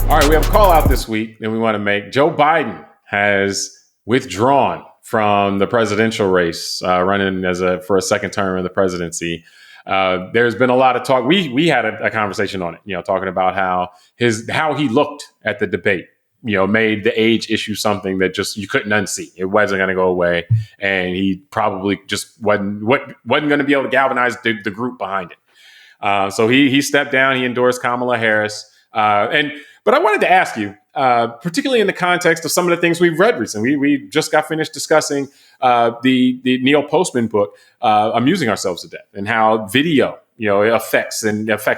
All right, we have a call out this week that we want to make. Joe Biden has withdrawn from the presidential race, running for a second term in the presidency. There's been a lot of talk. We had a conversation on it, talking about how he looked at the debate, made the age issue something that just you couldn't unsee. It wasn't going to go away, and he probably just wasn't going to be able to galvanize the group behind it. So he stepped down. He endorsed Kamala Harris, But I wanted to ask you, particularly in the context of some of the things we've read recently. We just got finished discussing the Neil Postman book, Amusing Ourselves to Death, and how video, affects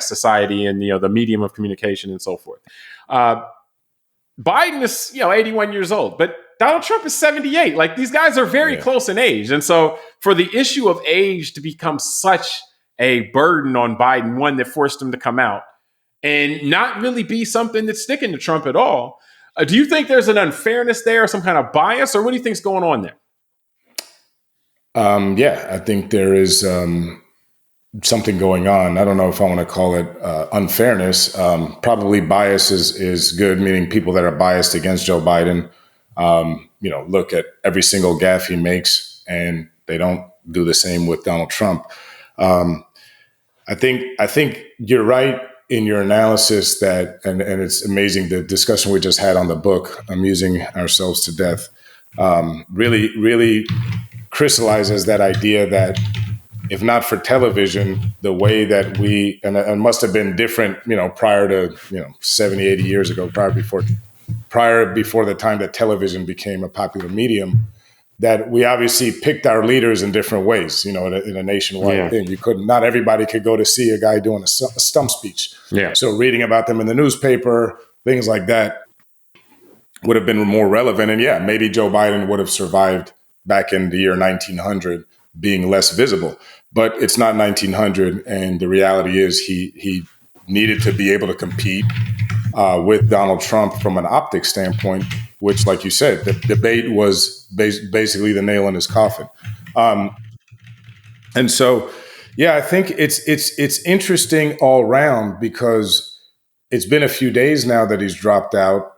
society and, the medium of communication and so forth. Biden is, 81 years old, but Donald Trump is 78. Like, these guys are very close in age. And so for the issue of age to become such a burden on Biden, one that forced him to come out, and not really be something that's sticking to Trump at all. Do you think there's an unfairness there, some kind of bias, or what do you think's going on there? I think there is something going on. I don't know if I want to call it unfairness. Probably bias is good, meaning people that are biased against Joe Biden, look at every single gaffe he makes, and they don't do the same with Donald Trump. I think you're right in your analysis that, and it's amazing, the discussion we just had on the book, Amusing Ourselves to Death, really crystallizes that idea that if not for television, the way that we, and it must have been different, prior to, 70, 80 years ago, prior before the time that television became a popular medium, that we obviously picked our leaders in different ways, in a nationwide thing. Not everybody could go to see a guy doing a stump speech. Yeah. So reading about them in the newspaper, things like that would have been more relevant. And maybe Joe Biden would have survived back in the year 1900 being less visible, but it's not 1900. And the reality is he needed to be able to compete with Donald Trump from an optics standpoint, which, like you said, the debate was basically the nail in his coffin. And so, I think it's interesting all around, because it's been a few days now that he's dropped out,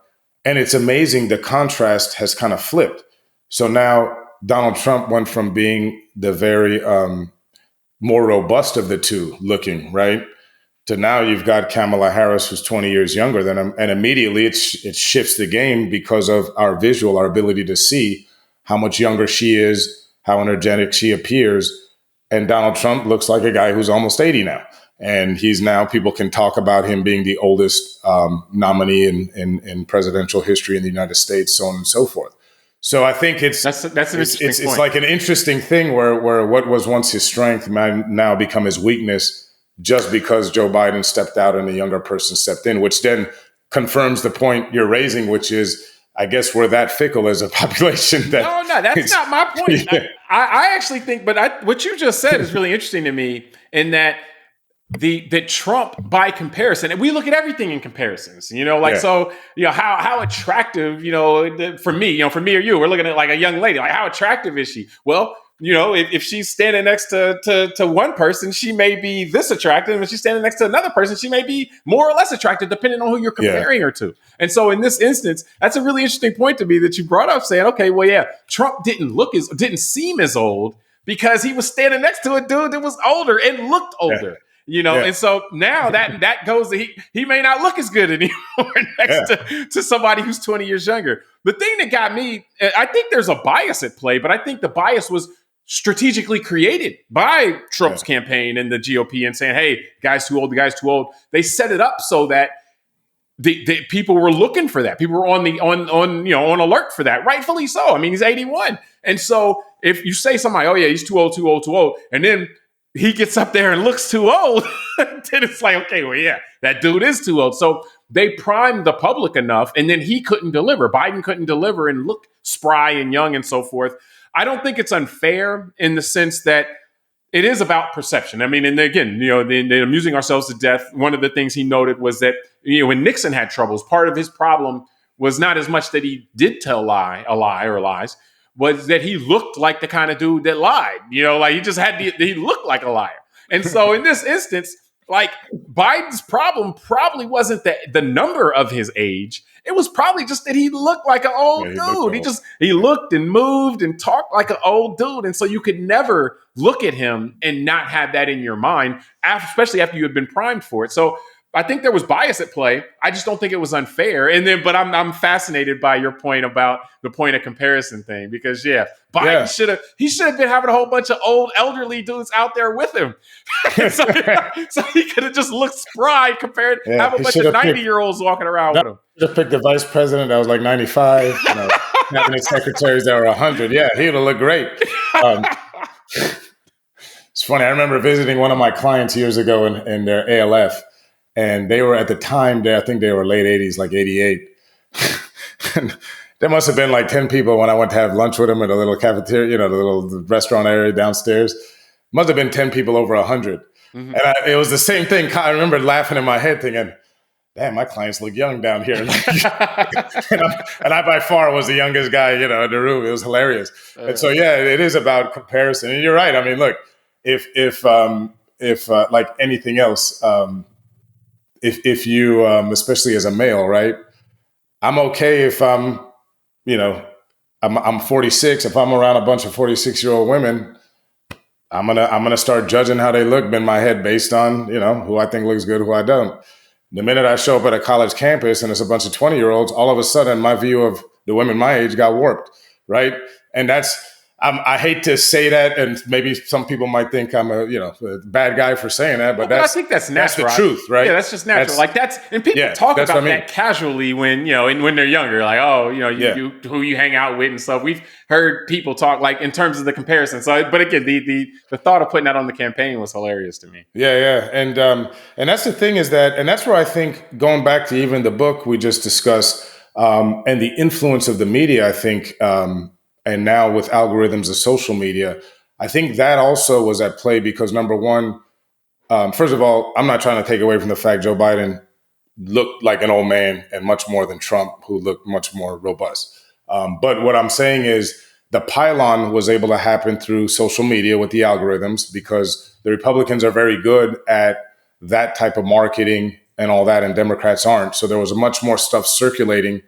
and it's amazing the contrast has kind of flipped. So now Donald Trump went from being the very more robust of the two looking, right, to now you've got Kamala Harris, who's 20 years younger than him. And immediately it shifts the game because of our ability to see how much younger she is, how energetic she appears. And Donald Trump looks like a guy who's almost 80 now. And people can talk about him being the oldest nominee in presidential history in the United States, so on and so forth. So I think it's like an interesting thing where what was once his strength might now become his weakness, just because Joe Biden stepped out and a younger person stepped in, which then confirms the point you're raising, which is, I guess we're that fickle as a population. No, that's not my point. Yeah. I actually think, what you just said is really interesting to me, in that the Trump, by comparison, and we look at everything in comparisons, so, how attractive, for me or you, we're looking at like a young lady, like how attractive is she? Well, if she's standing next to one person, she may be this attractive. And if she's standing next to another person, she may be more or less attractive, depending on who you're comparing her to. And so in this instance, that's a really interesting point to me that you brought up, saying, okay, well, Trump didn't seem as old because he was standing next to a dude that was older and looked older. And so now that goes to he may not look as good anymore next to somebody who's 20 years younger. The thing that got me, I think there's a bias at play, but I think the bias was strategically created by Trump's campaign and the GOP, and saying, hey, guy's too old, the guy's too old. They set it up so that the people were looking for that. People were on alert for that. Rightfully so. I mean, he's 81. And so if you say somebody, oh yeah, he's too old, and then he gets up there and looks too old, then it's like, okay, well, yeah, that dude is too old. So they primed the public enough, and then he couldn't deliver. Biden couldn't deliver and look spry and young and so forth. I don't think it's unfair in the sense that it is about perception. I mean, and again, the Amusing Ourselves to Death, one of the things he noted was that, when Nixon had troubles, part of his problem was not as much that he did tell a lie or lies, was that he looked like the kind of dude that lied. He just he looked like a liar. And so in this instance, Like Biden's problem probably wasn't the number of his age. It was probably just that he looked like an old Yeah, he looked dude. old. He looked and moved and talked like an old dude. And so you could never look at him and not have that in your mind, especially after you had been primed for it. So I think there was bias at play. I just don't think it was unfair. And then, but I'm fascinated by your point about the point of comparison thing because Biden should have been having a whole bunch of old elderly dudes out there with him, so he could have just looked spry compared have a bunch of 90-year-olds walking around with him. Should have picked the vice president that was like 95. Cabinet secretaries that were 100. Yeah, he would have looked great. It's funny. I remember visiting one of my clients years ago in their ALF. And they were at the time there, I think they were late 80s, like 88. And there must have been like 10 people when I went to have lunch with them at a little cafeteria, the little restaurant area downstairs. Must have been 10 people over 100. Mm-hmm. And it was the same thing. I remember laughing in my head thinking, damn, my clients look young down here. and I by far was the youngest guy, in the room. It was hilarious. And so, it is about comparison. And you're right. I mean, look, if like anything else, if you, especially as a male, right? I'm okay if I'm 46. If I'm around a bunch of 46-year-old women, I'm gonna start judging how they look in my head based on who I think looks good, who I don't. The minute I show up at a college campus and it's a bunch of 20-year-olds, all of a sudden my view of the women my age got warped, right? And I hate to say that, and maybe some people might think I'm a bad guy for saying that, but I think that's natural. That's the truth, right? Yeah, that's just natural. And people talk about that casually when when they're younger, like you who you hang out with and stuff. We've heard people talk like in terms of the comparison. So, but again, the thought of putting that on the campaign was hilarious to me. Yeah, and that's the thing is that, and that's where I think going back to even the book we just discussed, and the influence of the media, I think. And now with algorithms of social media, I think that also was at play because number one, first of all, I'm not trying to take away from the fact Joe Biden looked like an old man and much more than Trump, who looked much more robust. But what I'm saying is the pylon was able to happen through social media with the algorithms because the Republicans are very good at that type of marketing and all that, and Democrats aren't. So there was much more stuff circulating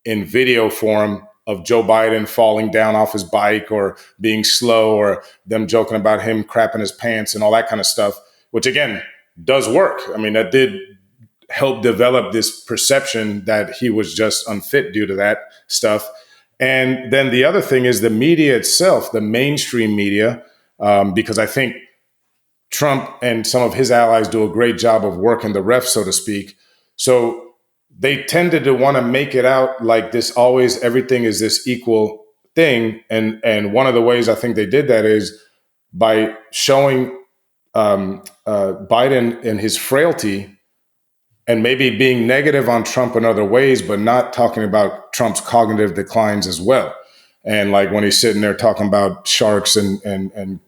in video form of Joe Biden falling down off his bike or being slow or them joking about him crapping his pants and all that kind of stuff, which again, does work. I mean, that did help develop this perception that he was just unfit due to that stuff. And then the other thing is the media itself, the mainstream media, because I think Trump and some of his allies do a great job of working the ref, so to speak. So they tended to want to make it out like this always everything is this equal thing. And one of the ways I think they did that is by showing Biden and his frailty and maybe being negative on Trump in other ways, but not talking about Trump's cognitive declines as well. And like when he's sitting there talking about sharks and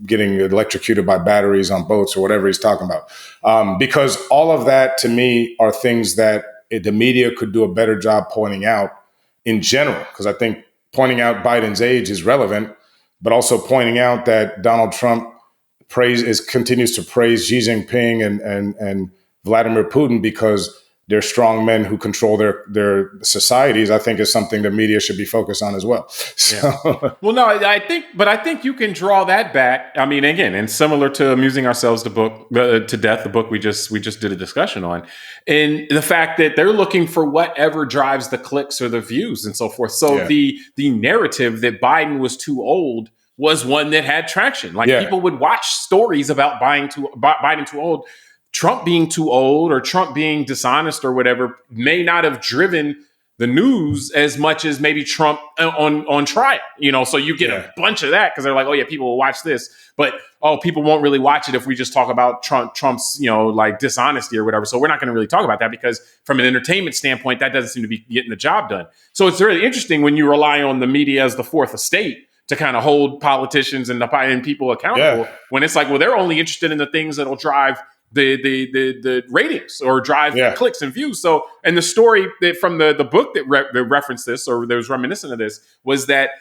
getting electrocuted by batteries on boats or whatever he's talking about. Because all of that to me are things that the media could do a better job pointing out in general. Because I think pointing out Biden's age is relevant, but also pointing out that Donald Trump continues to praise Xi Jinping and Vladimir Putin because they're strong men who control their societies, I think is something the media should be focused on as well. So. Yeah. Well, no, I think you can draw that back. I mean, again, and similar to Amusing Ourselves to Death, the book we just did a discussion on, and the fact that they're looking for whatever drives the clicks or the views and so forth. So the narrative that Biden was too old was one that had traction. Like people would watch stories about Biden too old. Trump being too old or Trump being dishonest or whatever may not have driven the news as much as maybe Trump on trial, so you get a bunch of that because they're like, oh yeah, people will watch this, but people won't really watch it if we just talk about Trump's, like dishonesty or whatever. So we're not going to really talk about that because from an entertainment standpoint, that doesn't seem to be getting the job done. So it's really interesting when you rely on the media as the fourth estate to kind of hold politicians and people accountable when it's like, well, they're only interested in the things that'll drive the ratings or drive Yeah. clicks and views. So, and the story that from the book that referenced this or that was reminiscent of this was that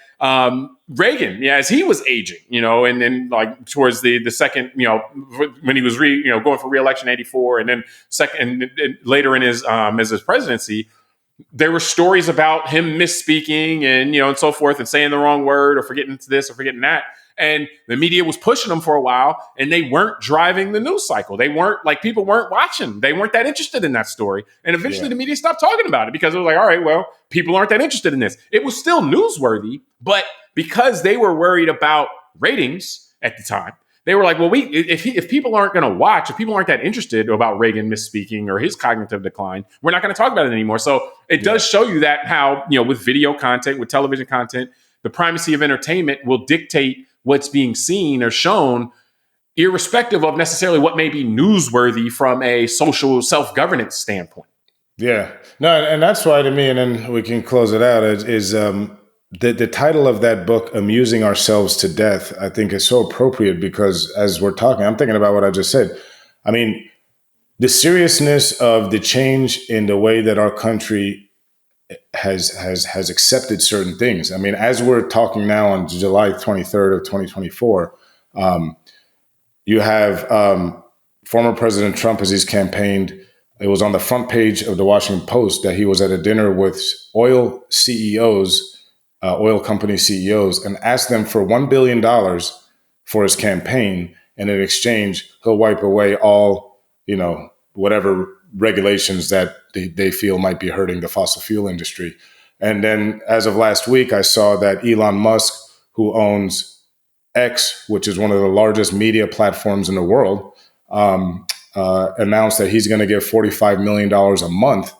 Reagan, as he was aging, and then like towards the second, when he was going for re-election in '84, and then second and later in his as his presidency, there were stories about him misspeaking and and so forth and saying the wrong word or forgetting this or forgetting that. And the media was pushing them for a while, and they weren't driving the news cycle. They weren't people weren't watching. They weren't that interested in that story. And eventually the media stopped talking about it because it was like, all right, well, people aren't that interested in this. It was still newsworthy, but because they were worried about ratings at the time, they were like, well, if people aren't going to watch, if people aren't that interested about Reagan misspeaking or his cognitive decline, we're not going to talk about it anymore. So it does show you that how, with video content, with television content, the primacy of entertainment will dictate what's being seen or shown, irrespective of necessarily what may be newsworthy from a social self-governance standpoint. Yeah, no, and that's why to me, and then we can close it out, is the title of that book, Amusing Ourselves to Death, I think is so appropriate because as we're talking, I'm thinking about what I just said. I mean, the seriousness of the change in the way that our country has accepted certain things. I mean, as we're talking now on July 23rd of 2024, you have former President Trump, as he's campaigned, it was on the front page of the Washington Post that he was at a dinner with oil CEOs, oil company CEOs, and asked them for $1 billion for his campaign. And in exchange, he'll wipe away all, whatever regulations that they feel might be hurting the fossil fuel industry. And then as of last week, I saw that Elon Musk, who owns X, which is one of the largest media platforms in the world, announced that he's going to give $45 million a month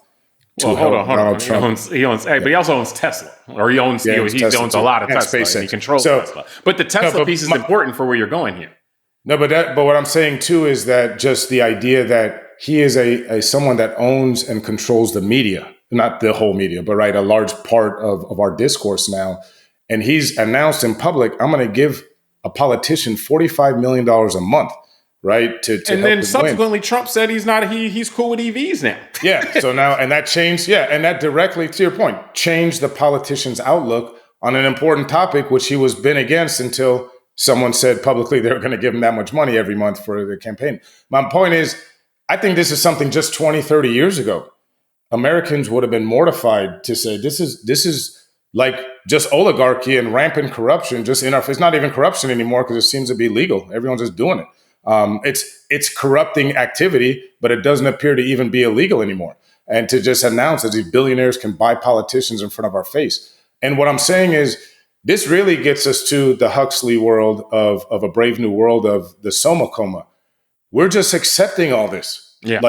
to help Donald Trump. He owns, but he also owns Tesla, or he owns a lot of Tesla, and he controls Tesla. But the Tesla piece is important for where you're going here. No, but what I'm saying too is that just the idea that he is a someone that owns and controls the media, not the whole media, but a large part of our discourse now. And he's announced in public, I'm going to give a politician $45 million a month, right? To and then subsequently, Trump said he's cool with EVs now. Yeah. So now, and that changed. Yeah. And that directly, to your point, changed the politician's outlook on an important topic, which he was been against until someone said publicly they were going to give him that much money every month for the campaign. My point is, I think this is something just 20, 30 years ago. Americans would have been mortified to say, this is like just oligarchy and rampant corruption. It's not even corruption anymore because it seems to be legal. Everyone's just doing it. It's corrupting activity, but it doesn't appear to even be illegal anymore. And to just announce that these billionaires can buy politicians in front of our face. And what I'm saying is, this really gets us to the Huxley world of a Brave New World of the Soma Coma. We're just accepting all this. Yeah.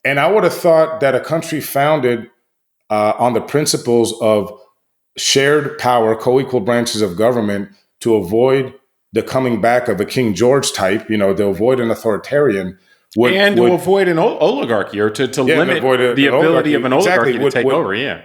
And I would have thought that a country founded on the principles of shared power, co-equal branches of government to avoid the coming back of a King George type, to avoid an authoritarian. To avoid an oligarchy or to limit the ability of an oligarchy to take over. Yeah.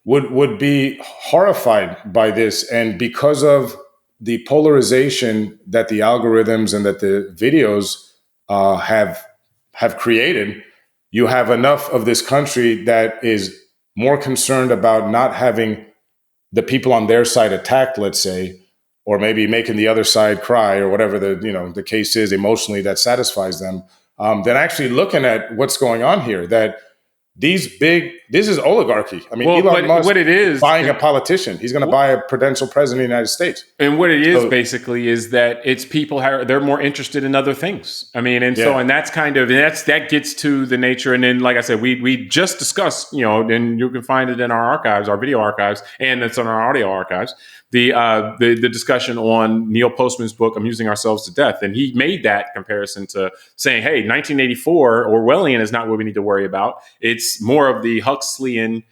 Would be horrified by this. And because of the polarization that the algorithms and that the videos have created, you have enough of this country that is more concerned about not having the people on their side attacked, let's say, or maybe making the other side cry or whatever the case is emotionally that satisfies them, than actually looking at what's going on here. That this is oligarchy. I mean, Elon Musk what it is buying a politician. He's going to buy a potential president of the United States. And what it is basically is that it's people they're more interested in other things. I mean, and that's that gets to the nature. And then, like I said, we just discussed, and you can find it in our archives, our video archives, and it's on our audio archives. The discussion on Neil Postman's book, Amusing Ourselves to Death. And he made that comparison to saying, hey, 1984 Orwellian is not what we need to worry about. It's more of the Huxleyan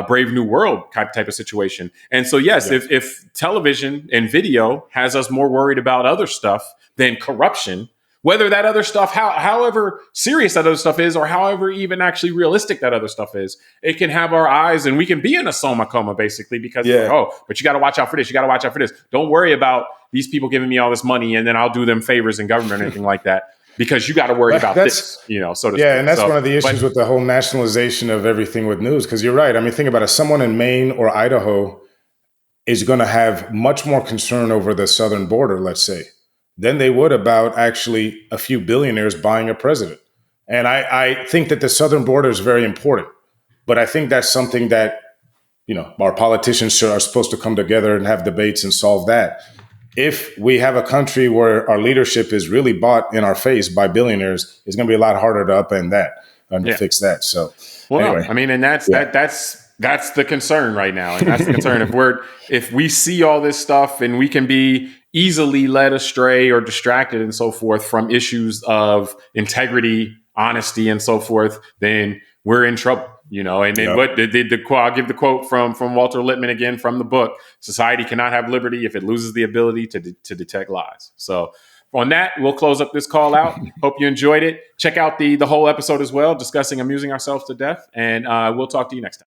Brave New World type of situation. And so, yes, if television and video has us more worried about other stuff than corruption, whether that other stuff, however serious that other stuff is, or however even actually realistic that other stuff is, it can have our eyes and we can be in a soma coma basically because, but you got to watch out for this. You got to watch out for this. Don't worry about these people giving me all this money and then I'll do them favors in government or anything like that. because you got to worry about this, so to speak. And that's one of the issues but, with the whole nationalization of everything with news. Because you're right. I mean, think about it. Someone in Maine or Idaho is going to have much more concern over the southern border, let's say, than they would about actually a few billionaires buying a president. And I think that the southern border is very important. But I think that's something that, our politicians are supposed to come together and have debates and solve that. If we have a country where our leadership is really bought in our face by billionaires, it's going to be a lot harder to upend that and to fix that. So, anyway. I mean, and that's the concern right now. And that's the concern. If we see all this stuff and we can be easily led astray or distracted and so forth from issues of integrity, honesty, and so forth, then we're in trouble. And then I'll give the quote from Walter Lippmann again from the book: "Society cannot have liberty if it loses the ability to detect lies." So on that, we'll close up this call out. Hope you enjoyed it. Check out the whole episode as well, discussing amusing ourselves to death. And we'll talk to you next time.